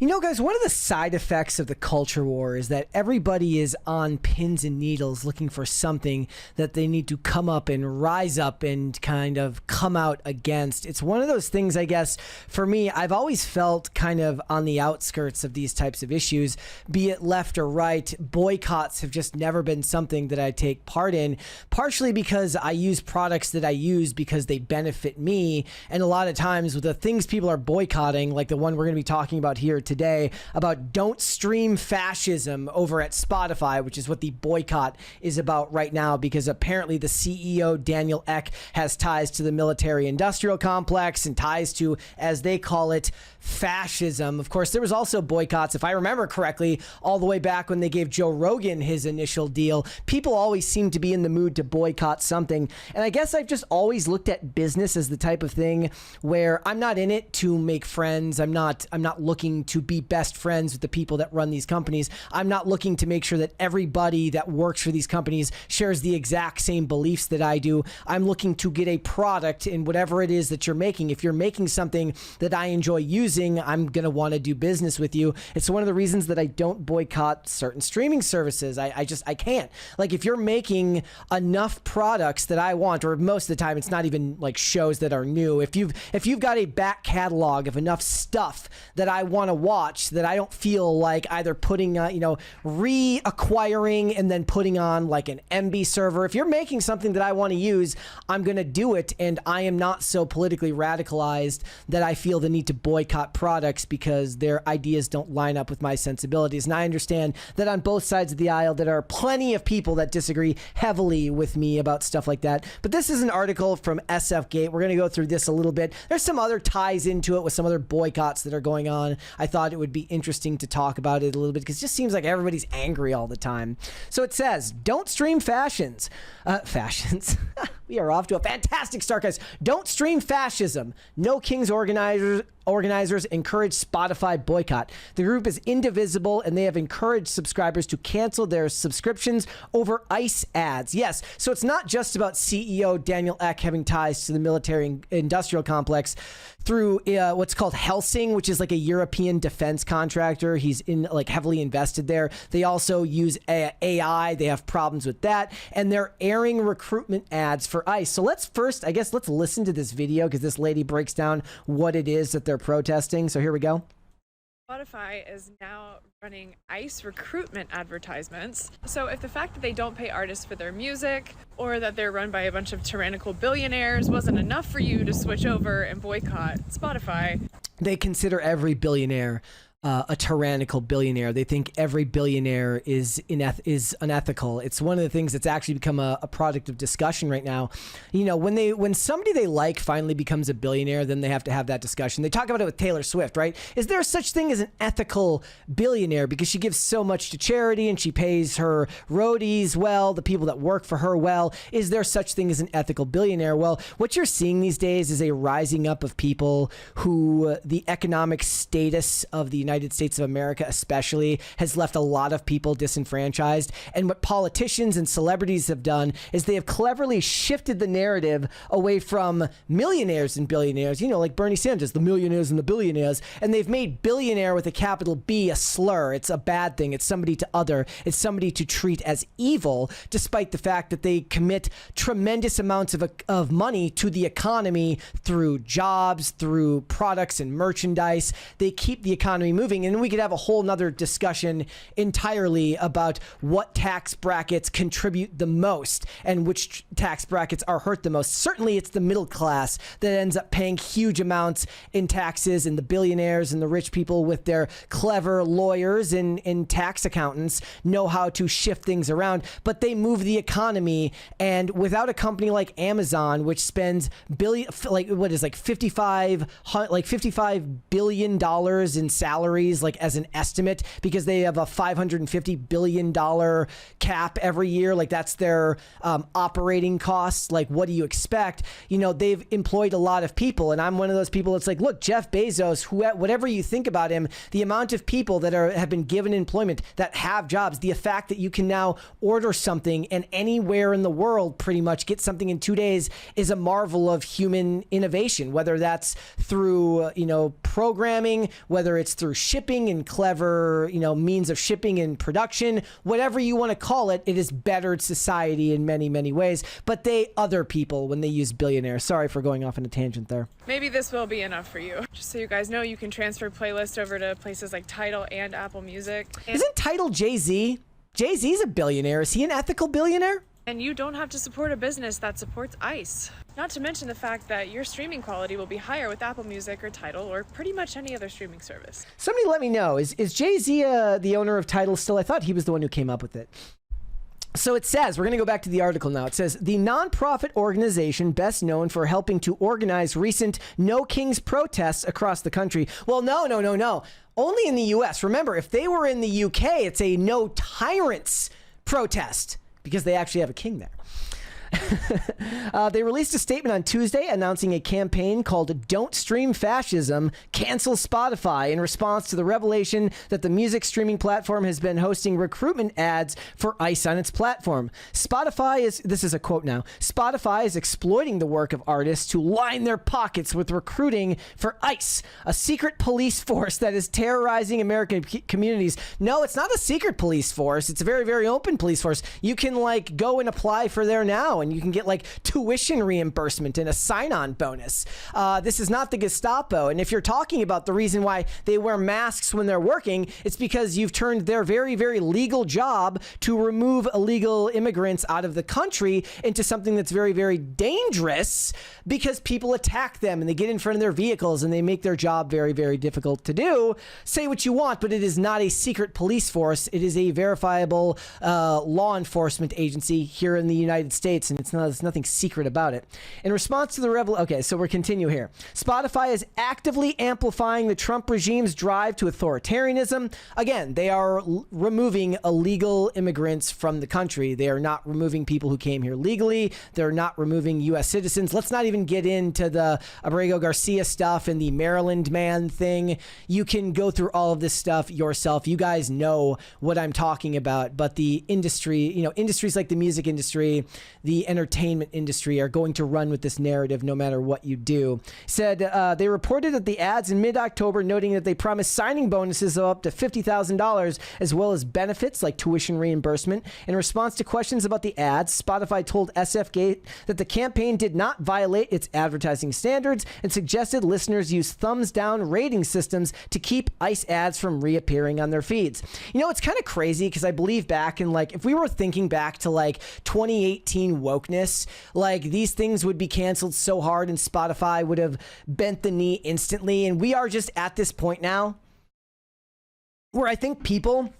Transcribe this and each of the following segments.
You know, guys, one of the side effects of the culture war is that everybody is on pins and needles looking for something that they need to come up and rise up and kind of come out against. It's one of those things, I guess, for me, I've always felt kind of on the outskirts of these types of issues, be it left or right. Boycotts have just never been something that I take part in, partially because I use products that I use because they benefit me. And a lot of times with the things people are boycotting, like the one we're going to be talking about here today about don't stream fascism over at Spotify, which is what the boycott is about right now, because apparently the CEO, Daniel Ek, has ties to the military industrial complex and ties to, as they call it, fascism. Of course, there was also boycotts, if I remember correctly, all the way back when they gave Joe Rogan his initial deal. People always seem to be in the mood to boycott something. And I guess I've just always looked at business as the type of thing where I'm not in it to make friends. I'm not looking to be best friends with the people that run these companies. I'm not looking to make sure that everybody that works for these companies shares the exact same beliefs that I do. I'm looking to get a product in whatever it is that you're making. If you're making something that I enjoy using, I'm going to want to do business with you. It's one of the reasons that I don't boycott certain streaming services. I can't. Like, if you're making enough products that I want, or most of the time it's not even like shows that are new. If you've got a back catalog of enough stuff that I want to watch, that I don't feel like either putting reacquiring and then putting on like an MB server. If you're making something that I want to use, I'm going to do it. And I am not so politically radicalized that I feel the need to boycott products because their ideas don't line up with my sensibilities. And I understand that on both sides of the aisle there are plenty of people that disagree heavily with me about stuff like that. But this is an article from SF Gate. We're going to go through this a little bit. There's some other ties into it with some other boycotts that are going on. I thought it would be interesting to talk about it a little bit because it just seems like everybody's angry all the time. So it says, don't stream fashions. We are off to a fantastic start, guys. Don't stream fascism. No Kings organizers encourage Spotify boycott. The group is indivisible and they have encouraged subscribers to cancel their subscriptions over ICE ads. Yes, so it's not just about CEO Daniel Ek having ties to the military industrial complex through what's called Helsing, which is like a European defense contractor. He's heavily invested there. They also use AI. They have problems with that. And they're airing recruitment ads for ICE. So let's listen to this video because this lady breaks down what it is that they're protesting. So here we go. Spotify is now running ICE recruitment advertisements. So if the fact that they don't pay artists for their music or that they're run by a bunch of tyrannical billionaires wasn't enough for you to switch over and boycott Spotify. They consider every billionaire a tyrannical billionaire. They think every billionaire is unethical. It's one of the things that's actually become a product of discussion right now. You know, when somebody they like finally becomes a billionaire, then they have to have that discussion. They talk about it with Taylor Swift, right? Is there such thing as an ethical billionaire because she gives so much to charity and she pays her roadies well, the people that work for her well? Is there such thing as an ethical billionaire? Well, what you're seeing these days is a rising up of people who the economic status of the United States of America especially has left a lot of people disenfranchised. And what politicians and celebrities have done is they have cleverly shifted the narrative away from millionaires and billionaires, you know, like Bernie Sanders, the millionaires and the billionaires, and they've made billionaire with a capital B a slur. It's a bad thing. It's somebody it's somebody to treat as evil, despite the fact that they commit tremendous amounts of money to the economy through jobs, through products and merchandise. They keep the economy moving. And we could have a whole nother discussion entirely about what tax brackets contribute the most and which tax brackets are hurt the most. Certainly it's the middle class that ends up paying huge amounts in taxes, and the billionaires and the rich people with their clever lawyers and tax accountants know how to shift things around, but they move the economy. And without a company like Amazon, which spends $55 billion in salaries, like as an estimate, because they have a $550 billion cap every year. Like that's their operating costs. Like, what do you expect? You know, they've employed a lot of people. And I'm one of those people that's like, look, Jeff Bezos, whatever you think about him, the amount of people that have been given employment, that have jobs, the fact that you can now order something and anywhere in the world pretty much get something in 2 days is a marvel of human innovation, whether that's through, programming, whether it's through shipping and clever, means of shipping and production, whatever you want to call it, it has bettered society in many, many ways. But other people, when they use billionaires. Sorry for going off on a tangent there. Maybe this will be enough for you. Just so you guys know, you can transfer playlists over to places like Tidal and Apple Music. Isn't Tidal Jay-Z? Jay-Z's a billionaire. Is he an ethical billionaire? And you don't have to support a business that supports ICE. Not to mention the fact that your streaming quality will be higher with Apple Music or Tidal or pretty much any other streaming service. Somebody let me know. Is Jay-Z the owner of Tidal still? I thought he was the one who came up with it. So it says, we're going to go back to the article now. It says, the nonprofit organization best known for helping to organize recent No Kings protests across the country. Well, no. Only in the U.S. Remember, if they were in the U.K., it's a No Tyrants protest because they actually have a king there. They released a statement on Tuesday announcing a campaign called Don't Stream Fascism, Cancel Spotify, in response to the revelation that the music streaming platform has been hosting recruitment ads for ICE on its platform. This is a quote now, Spotify is exploiting the work of artists to line their pockets with recruiting for ICE, a secret police force that is terrorizing American communities. No, it's not a secret police force. It's a very, very open police force. You can go and apply for there now, and you can get tuition reimbursement and a sign-on bonus. This is not the Gestapo. And if you're talking about the reason why they wear masks when they're working, it's because you've turned their very, very legal job to remove illegal immigrants out of the country into something that's very, very dangerous because people attack them and they get in front of their vehicles and they make their job very, very difficult to do. Say what you want, but it is not a secret police force. It is a verifiable law enforcement agency here in the United States. And there's nothing secret about it. In response to the okay, so we're continue here. Spotify is actively amplifying the Trump regime's drive to authoritarianism. Again, they are removing illegal immigrants from the country. They are not removing people who came here legally. They're not removing U.S. citizens. Let's not even get into the Abrego Garcia stuff and the Maryland man thing. You can go through all of this stuff yourself. You guys know what I'm talking about. But the industry, industries like the music industry, the entertainment industry are going to run with this narrative no matter what you do. Said they reported that the ads in mid-October, noting that they promised signing bonuses of up to $50,000 as well as benefits like tuition reimbursement. In response to questions about the ads, Spotify told SFGate that the campaign did not violate its advertising standards and suggested listeners use thumbs down rating systems to keep ICE ads from reappearing on their feeds. It's kind of crazy because I believe back in if we were thinking back to 2018 wokeness, these things would be canceled so hard and Spotify would have bent the knee instantly. And we are just at this point now where I think people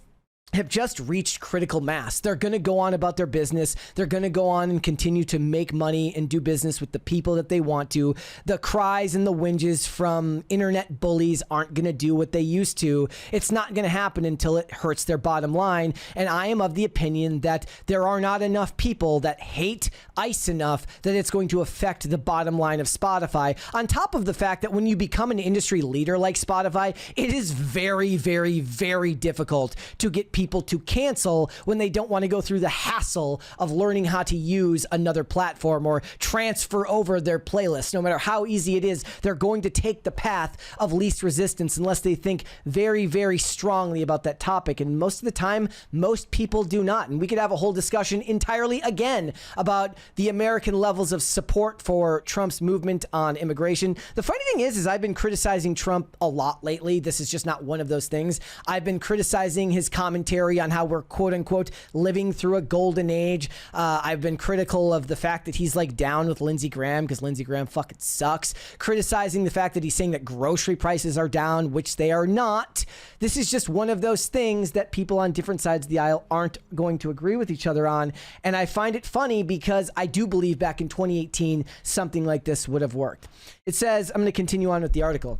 have just reached critical mass. They're going to go on about their business. They're going to go on and continue to make money and do business with the people that they want to. The cries and the whinges from internet bullies aren't going to do what they used to. It's not going to happen until it hurts their bottom line. And I am of the opinion that there are not enough people that hate ICE enough that it's going to affect the bottom line of Spotify. On top of the fact that when you become an industry leader like Spotify, it is very, very, very difficult to get people to cancel when they don't want to go through the hassle of learning how to use another platform or transfer over their playlist. No matter how easy it is, they're going to take the path of least resistance unless they think very, very strongly about that topic. And most of the time, most people do not. And we could have a whole discussion entirely again about the American levels of support for Trump's movement on immigration. The funny thing is I've been criticizing Trump a lot lately. This is just not one of those things. I've been criticizing his commentary on how we're quote unquote living through a golden age. I've been critical of the fact that he's down with Lindsey Graham because Lindsey Graham fucking sucks. Criticizing the fact that he's saying that grocery prices are down, which they are not. This is just one of those things that people on different sides of the aisle aren't going to agree with each other on. And I find it funny because I do believe back in 2018, something like this would have worked. It says, I'm going to continue on with the article.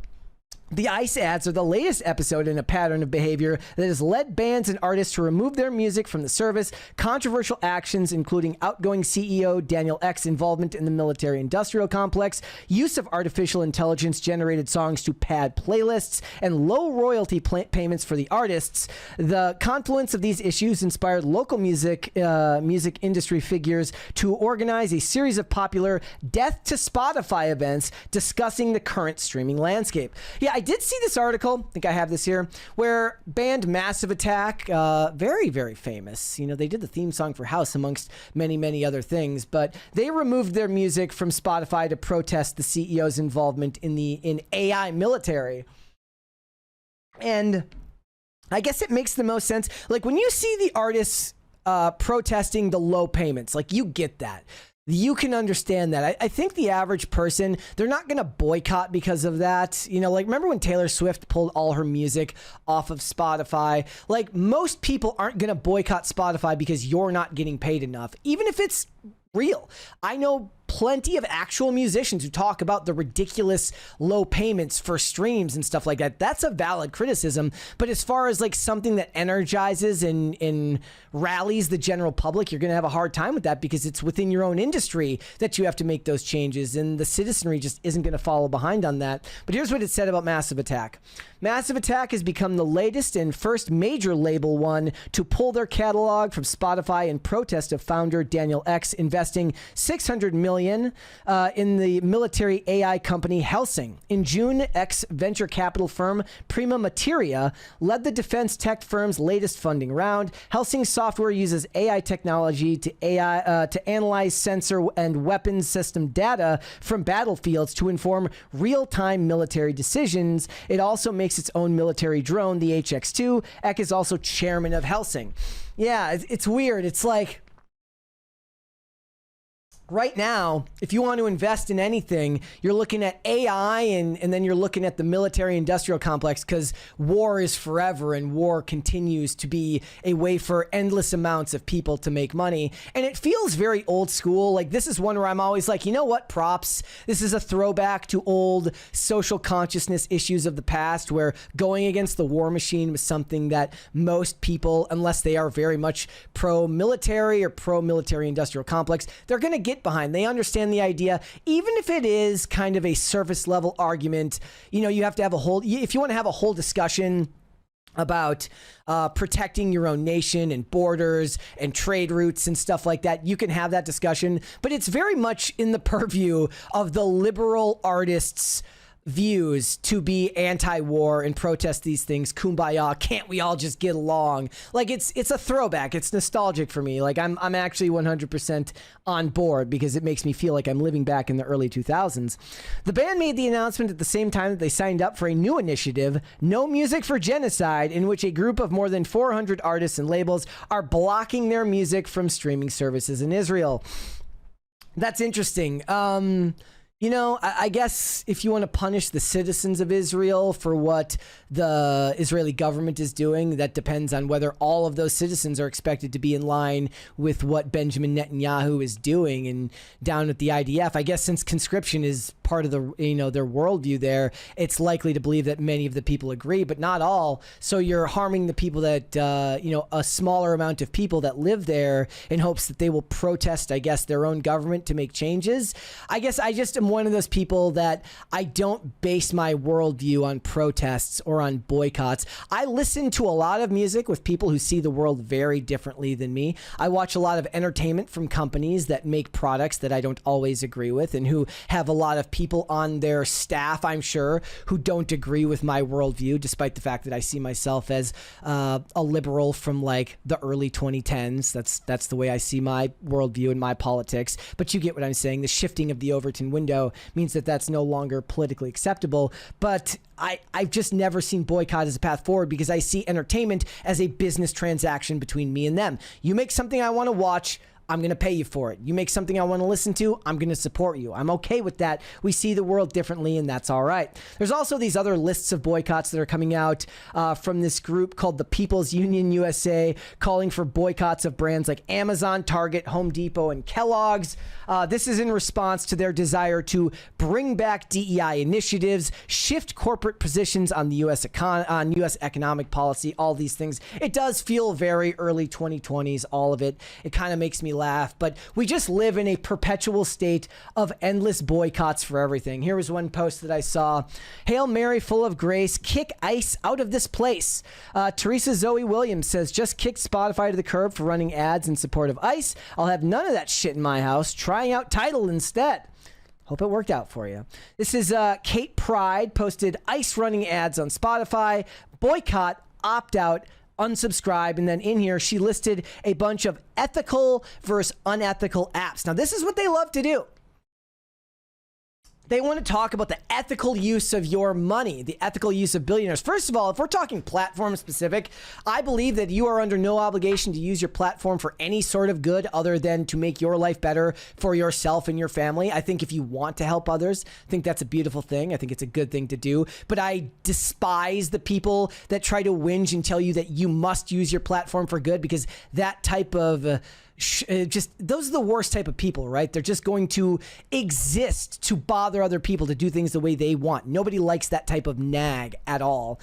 The ICE ads are the latest episode in a pattern of behavior that has led bands and artists to remove their music from the service. Controversial actions, including outgoing CEO Daniel Ek's involvement in the military-industrial complex, use of artificial intelligence-generated songs to pad playlists, and low royalty payments for the artists. The confluence of these issues inspired local music industry figures to organize a series of popular Death to Spotify events discussing the current streaming landscape. Yeah, I did see this article, I think I have this here, where band Massive Attack, very, very famous. You know, they did the theme song for House amongst many, many other things, but they removed their music from Spotify to protest the CEO's involvement in AI military. And I guess it makes the most sense. Like when you see the artists protesting the low payments, like you get that. You can understand that. I think the average person, they're not going to boycott because of that. You know, like remember when Taylor Swift pulled all her music off of Spotify? Like most people aren't going to boycott Spotify because you're not getting paid enough, even if it's real. I know plenty of actual musicians who talk about the ridiculous low payments for streams and stuff like that. That's a valid criticism. But as far as like something that energizes and rallies the general public, you're going to have a hard time with that because it's within your own industry that you have to make those changes. And the citizenry just isn't going to follow behind on that. But here's what it said about Massive Attack. Massive Attack has become the latest and first major label one to pull their catalog from Spotify in protest of founder Daniel Ek investing $600 million in the military AI company Helsing. In June, ex-venture capital firm Prima Materia led the defense tech firm's latest funding round. Helsing software uses AI technology to analyze sensor and weapons system data from battlefields to inform real-time military decisions. It also makes its own military drone, the HX-2. Ek is also chairman of Helsing. Yeah, it's weird. It's like right now, if you want to invest in anything, you're looking at AI and then you're looking at the military industrial complex because war is forever and war continues to be a way for endless amounts of people to make money. And it feels very old school. Like this is one where I'm always like, you know what, props. This is a throwback to old social consciousness issues of the past where going against the war machine was something that most people, unless they are very much pro-military or pro-military industrial complex, they're going to get behind. They understand the idea, even if it is kind of a surface level argument. You know, you have to have a whole, if you want to have a whole discussion about protecting your own nation and borders and trade routes and stuff like that, you can have that discussion, but it's very much in the purview of the liberal artists' views to be anti-war and protest these things. Kumbaya, can't we all just get along? Like it's a throwback. It's nostalgic for me. Like I'm actually 100% on board because it makes me feel like I'm living back in the early 2000s. The band made the announcement at the same time that they signed up for a new initiative, No Music for Genocide, in which a group of more than 400 artists and labels are blocking their music from streaming services in Israel. That's interesting. You know, I guess if you want to punish the citizens of Israel for what the Israeli government is doing, that depends on whether all of those citizens are expected to be in line with what Benjamin Netanyahu is doing and down at the IDF. I guess since conscription is part of the, you know, their worldview there, it's likely to believe that many of the people agree, but not all. So you're harming the people that, you know, a smaller amount of people that live there in hopes that they will protest, I guess, their own government to make changes. I guess I just am one of those people that I don't base my worldview on protests or on boycotts. I listen to a lot of music with people who see the world very differently than me. I watch a lot of entertainment from companies that make products that I don't always agree with and who have a lot of people on their staff, I'm sure, who don't agree with my worldview, despite the fact that I see myself as a liberal from like the early 2010s. That's the way I see my worldview and my politics. But you get what I'm saying. The shifting of the Overton window means that that's no longer politically acceptable. But I've just never seen boycott as a path forward because I see entertainment as a business transaction between me and them. You make something I want to watch, I'm going to pay you for it. You make something I want to listen to, I'm going to support you. I'm okay with that. We see the world differently, and that's all right. There's also these other lists of boycotts that are coming out from this group called the People's Union USA, calling for boycotts of brands like Amazon, Target, Home Depot, and Kellogg's. This is in response to their desire to bring back DEI initiatives, shift corporate positions on the U.S. economic policy, all these things. It does feel very early 2020s, all of it. It kind of makes me laugh, but we just live in a perpetual state of endless boycotts for everything. Here was one post that I saw. Hail Mary, full of grace, kick ICE out of this place. Teresa Zoe Williams says, just kick Spotify to the curb for running ads in support of ICE. I'll have none of that shit in my house. Trying out Tidal instead. Hope it worked out for you. This is Kate Pride posted ICE running ads on Spotify, boycott, opt out, unsubscribe, and then in here she listed a bunch of ethical versus unethical apps. Now this is what they love to do. They want to talk about the ethical use of your money, the ethical use of billionaires. First of all, if we're talking platform specific, I believe that you are under no obligation to use your platform for any sort of good other than to make your life better for yourself and your family. I think if you want to help others, I think that's a beautiful thing. I think it's a good thing to do. But I despise the people that try to whinge and tell you that you must use your platform for good, because that type of those are the worst type of people, right? They're just going to exist to bother other people to do things the way they want. Nobody likes that type of nag at all.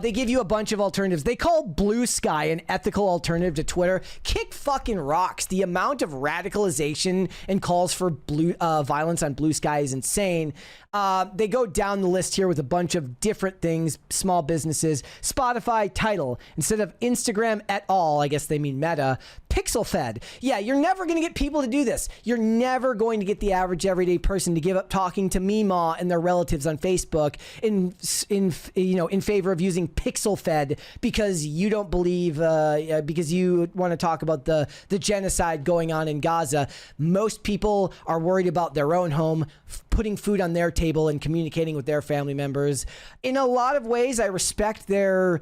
They give you a bunch of alternatives. They call Blue Sky an ethical alternative to Twitter. Kick fucking rocks. The amount of radicalization and calls for violence on Blue Sky is insane. They go down the list here with a bunch of different things, small businesses. Spotify title, instead of Instagram et al., I guess they mean Meta, Pixel Fed. Yeah, you're never going to get people to do this. You're never going to get the average everyday person to give up talking to Meemaw and their relatives on Facebook in favor of using Pixel Fed because you don't believe, because you want to talk about the genocide going on in Gaza. Most people are worried about their own home, putting food on their table and communicating with their family members. In a lot of ways, I respect the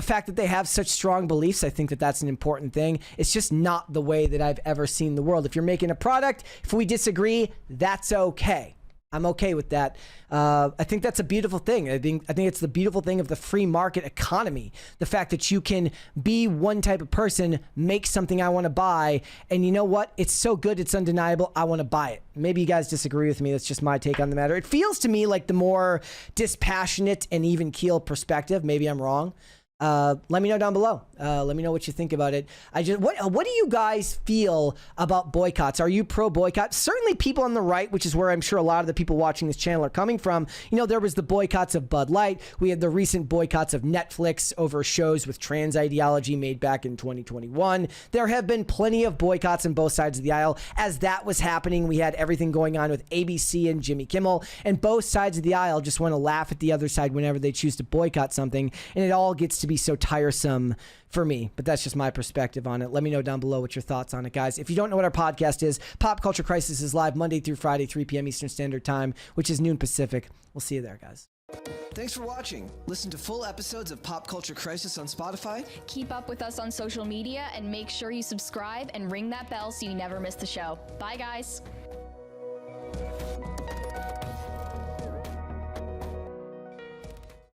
fact that they have such strong beliefs. I think that that's an important thing. It's just not the way that I've ever seen the world. If you're making a product, if we disagree, that's okay. I'm okay with that. I think that's a beautiful thing. I think it's the beautiful thing of the free market economy. The fact that you can be one type of person, make something I want to buy, and you know what? It's so good, it's undeniable. I want to buy it. Maybe you guys disagree with me. That's just my take on the matter. It feels to me like the more dispassionate and even keel perspective. Maybe I'm wrong. Let me know down below. Let me know what you think about it. What do you guys feel about boycotts? Are you pro boycott? Certainly people on the right, which is where I'm sure a lot of the people watching this channel are coming from. You know, there was the boycotts of Bud Light. We had the recent boycotts of Netflix over shows with trans ideology made back in 2021. There have been plenty of boycotts on both sides of the aisle. As that was happening, we had everything going on with ABC and Jimmy Kimmel, and both sides of the aisle just want to laugh at the other side whenever they choose to boycott something, and it all gets to be so tiresome for me. But that's just my perspective on it. Let me know down below what your thoughts on it, guys. If you don't know what our podcast is, Pop Culture Crisis is live Monday through Friday, 3 p.m. Eastern Standard Time, which is noon Pacific. We'll see you there, guys. Thanks for watching. Listen to full episodes of Pop Culture Crisis on Spotify. Keep up with us on social media and make sure you subscribe and ring that bell so you never miss the show. Bye, guys.